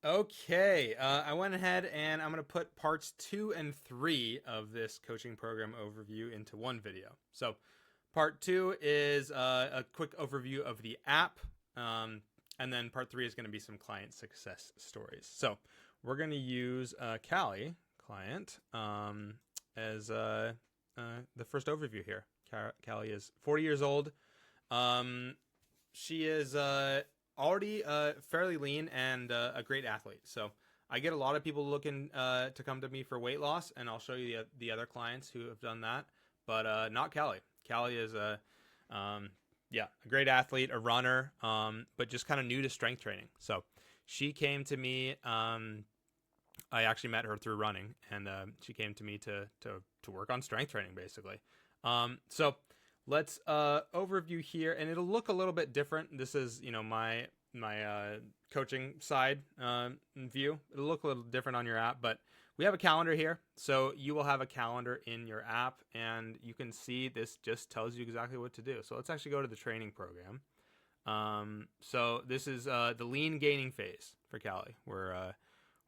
Okay, I went ahead and I'm going to put parts 2 and 3 of this coaching program overview into one video. So, part 2 is a quick overview of the app, um, and then part 3 is going to be some client success stories. So, we're going to use Callie client as the first overview here. Callie is 40 years old. Um, she is already fairly lean and a great athlete. So I get a lot of people looking to come to me for weight loss, and I'll show you the other clients who have done that. But not Callie. Callie is um, a great athlete, a runner, but just kind of new to strength training. So she came to me. I actually met her through running, and she came to me to work on strength training, basically. So let's overview here, and it'll look a little bit different. This is my coaching side view. It'll look a little different on your app, but we have a calendar here, so you will have a calendar in your app, and you can see this just tells you exactly what to do. So let's actually go to the training program. So this is the lean gaining phase for Callie. We're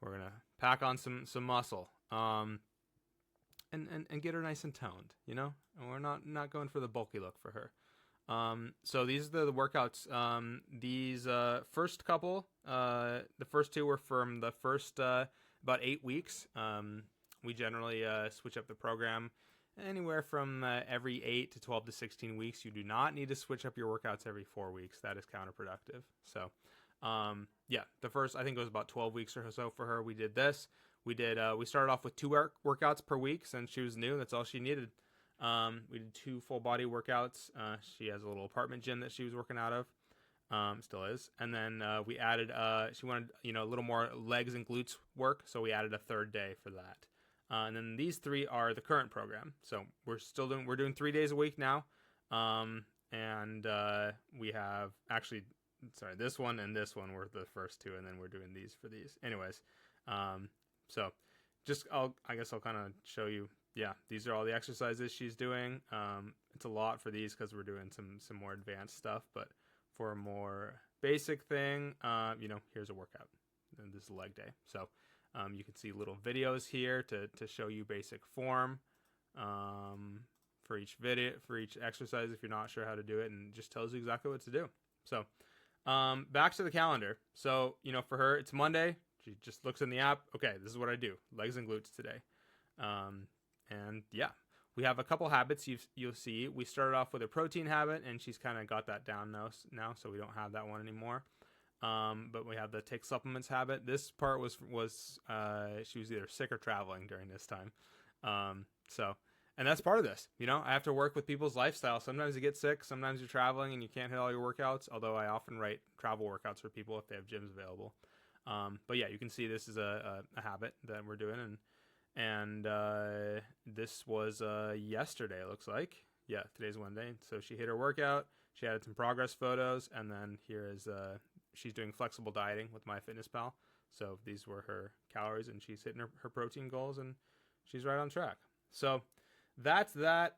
gonna pack on some muscle, and get her nice and toned. And we're not going for the bulky look for her. So these are the workouts. These first couple, the first two were from the first about 8 weeks. We generally switch up the program anywhere from every 8 to 12 to 16 weeks. You do not need to switch up your workouts every 4 weeks. That is counterproductive. So, the first, I think it was about 12 weeks or so for her. We did this. We started off with 2 workouts per week since she was new. That's all she needed. We did 2 full body workouts. She has a little apartment gym that she was working out of. Still is. And then we added, she wanted, a little more legs and glutes work. So we added a 3rd day for that. And then these 3 are the current program. So we're doing 3 days a week now. And we have actually, this one and this one were the first 2, and then we're doing these for these. Anyways, so I guess I'll kind of show you. Yeah, these are all the exercises she's doing. It's a lot for these because we're doing some more advanced stuff, but for a more basic thing, here's a workout. And this is leg day. So you can see little videos here to show you basic form for each video, for each exercise if you're not sure how to do it, and it just tells you exactly what to do. So back to the calendar. So, for her, it's Monday. She just looks in the app. Okay, this is what I do. Legs and glutes today. And yeah, we have a couple habits you'll see. We started off with a protein habit, and she's kind of got that down now, so we don't have that one anymore. But we have the take supplements habit. This part was she was either sick or traveling during this time. And that's part of this. I have to work with people's lifestyle. Sometimes you get sick. Sometimes you're traveling and you can't hit all your workouts, although I often write travel workouts for people if they have gyms available. But yeah, you can see this is a habit that we're doing, and this was yesterday, it looks like. Yeah, today's Wednesday. So she hit her workout. She added some progress photos, and then here is she's doing flexible dieting with MyFitnessPal. So these were her calories, and she's hitting her protein goals, and she's right on track. So that's that.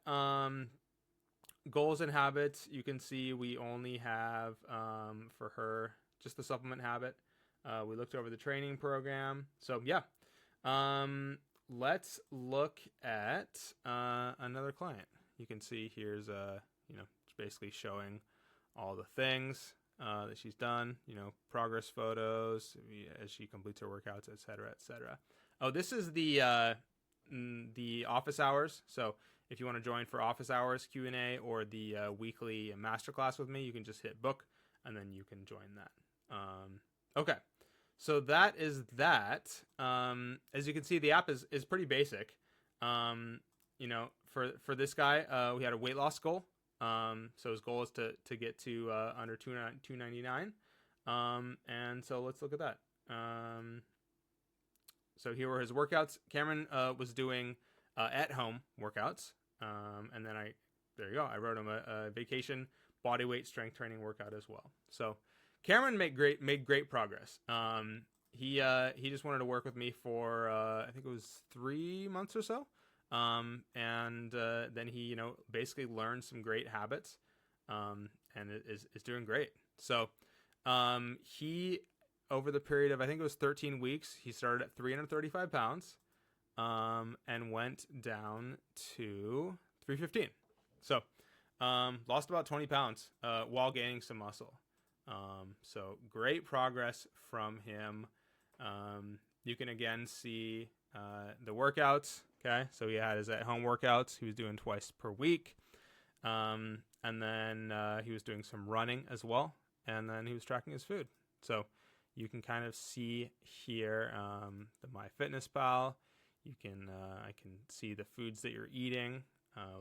Goals and habits. You can see we only have for her just the supplement habit. We looked over the training program. So yeah. Let's look at another client. You can see here's it's basically showing all the things that she's done. Progress photos as she completes her workouts, etc., etc. Oh, this is the office hours. So if you want to join for office hours Q&A or the weekly masterclass with me, you can just hit book, and then you can join that. Okay. So that is that. As you can see, the app is pretty basic. For this guy, we had a weight loss goal. So his goal is to get to under 299. And so let's look at that. So here were his workouts. Cameron was doing at home workouts. And then there you go. I wrote him a vacation body weight strength training workout as well. So Cameron made great progress. He just wanted to work with me for I think it was 3 months or so, and then he basically learned some great habits, and is doing great. So he over the period of, I think it was 13 weeks, he started at 335 pounds and went down to 315. So lost about 20 pounds while gaining some muscle. So great progress from him. You can again see the workouts. Okay, so he had his at-home workouts. He was doing twice per week. And then he was doing some running as well. And then he was tracking his food. So you can kind of see here the MyFitnessPal. You can I can see the foods that you're eating.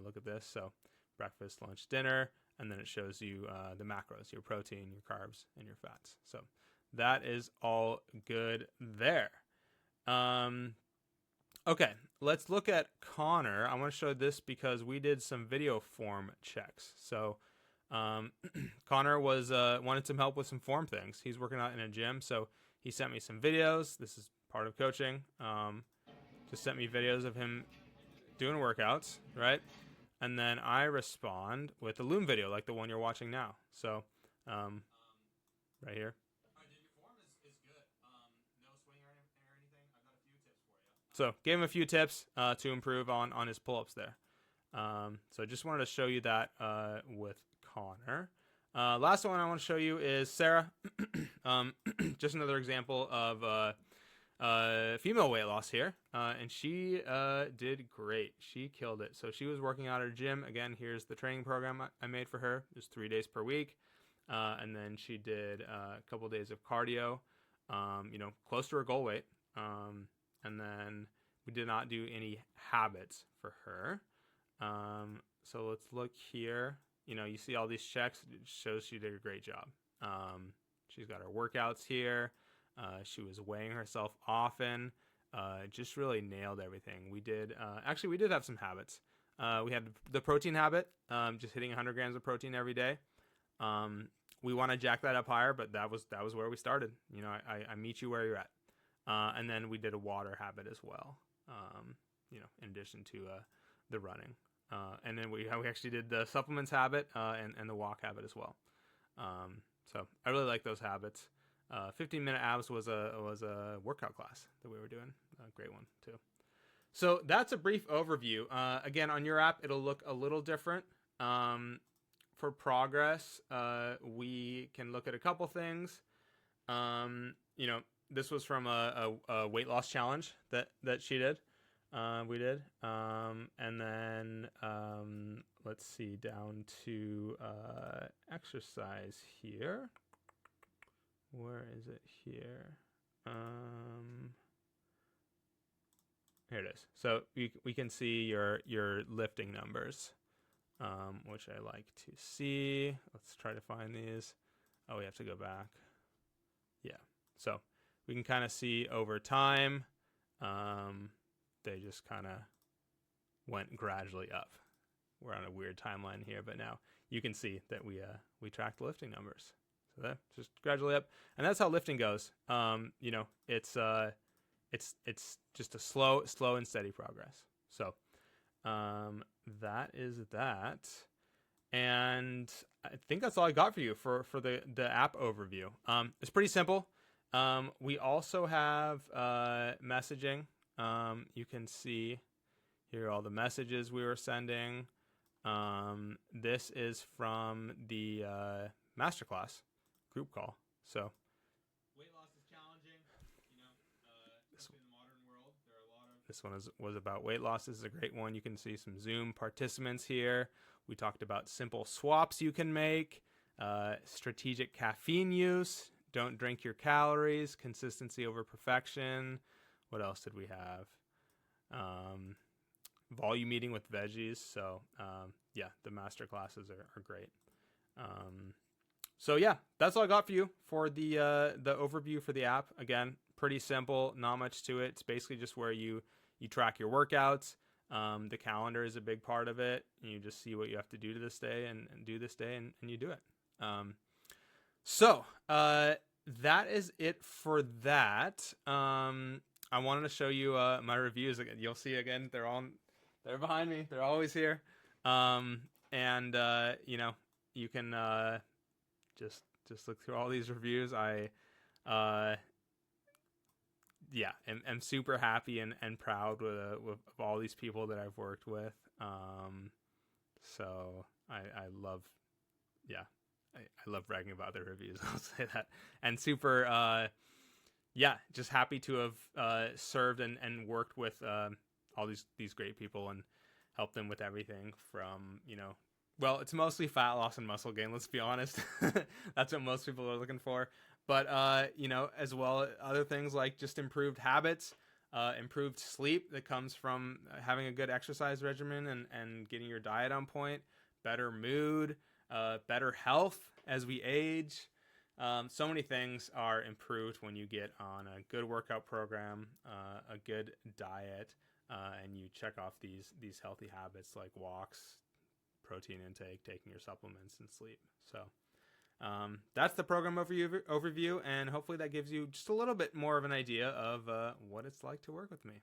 Look at this. So breakfast, lunch, dinner, and then it shows you the macros, your protein, your carbs, and your fats. So that is all good there. Okay, let's look at Connor. I want to show this because we did some video form checks. So Connor was wanted some help with some form things. He's working out in a gym, so he sent me some videos. This is part of coaching. Just sent me videos of him doing workouts, right? And then I respond with a Loom video like the one you're watching now. So right here. So gave him a few tips to improve on his pull-ups there. So just wanted to show you that with Connor. Last one I want to show you is Sarah. Just another example of female weight loss here. And she did great. She killed it. So she was working out at her gym. Again, here's the training program I made for her. It was 3 days per week. And then she did a couple days of cardio, close to her goal weight. And then we did not do any habits for her. So let's look here. You see all these checks. It shows she did a great job. She's got her workouts here. She was weighing herself often. Just really nailed everything. We did have some habits. We had the protein habit, just hitting 100 grams of protein every day. We want to jack that up higher, but that was where we started. I meet you where you're at. And then we did a water habit as well, in addition to the running. And then we actually did the supplements habit and the walk habit as well. So I really like those habits. 15-minute abs was a workout class that we were doing. A great one too. So that's a brief overview. Again, on your app, it'll look a little different. For progress, we can look at a couple things. This was from a weight loss challenge that she did. We did. And then let's see, down to exercise here. Where is it here? Here it is. So we can see your lifting numbers, which I like to see. Let's try to find these. Oh, we have to go back. Yeah. So we can kind of see over time, they just kind of went gradually up. We're on a weird timeline here, but now you can see that we tracked the lifting numbers. So that just gradually up, and that's how lifting goes. It's just a slow and steady progress. So that is that, and I think that's all I got for you for the app overview. It's pretty simple. We also have messaging. You can see here all the messages we were sending. This is from the masterclass group call. So weight loss is challenging. In the modern world, there are a lot of. This one was about weight loss. This is a great one. You can see some Zoom participants here. We talked about simple swaps you can make, strategic caffeine use. Don't drink your calories, consistency over perfection. What else did we have? Volume eating with veggies. So the master classes are great. So yeah, that's all I got for you for the overview for the app. Again, pretty simple, not much to it. It's basically just where you track your workouts. The calendar is a big part of it. You just see what you have to do to this day and do this day, and you do it. So that is it for that. I wanted to show you my reviews again. You'll see again, they're behind me. They're always here. You can just look through all these reviews. I uh, yeah, I'm super happy and proud with all these people that I've worked with. So I love, yeah, I love bragging about their reviews. I'll say that. And super, yeah, just happy to have served and worked with all these great people and helped them with everything from, well, it's mostly fat loss and muscle gain. Let's be honest. That's what most people are looking for. But as well, other things like just improved habits, improved sleep that comes from having a good exercise regimen and getting your diet on point, better mood, better health as we age. So many things are improved when you get on a good workout program, a good diet, and you check off these healthy habits like walks, protein intake, taking your supplements, and sleep. So that's the program overview, and hopefully that gives you just a little bit more of an idea of what it's like to work with me.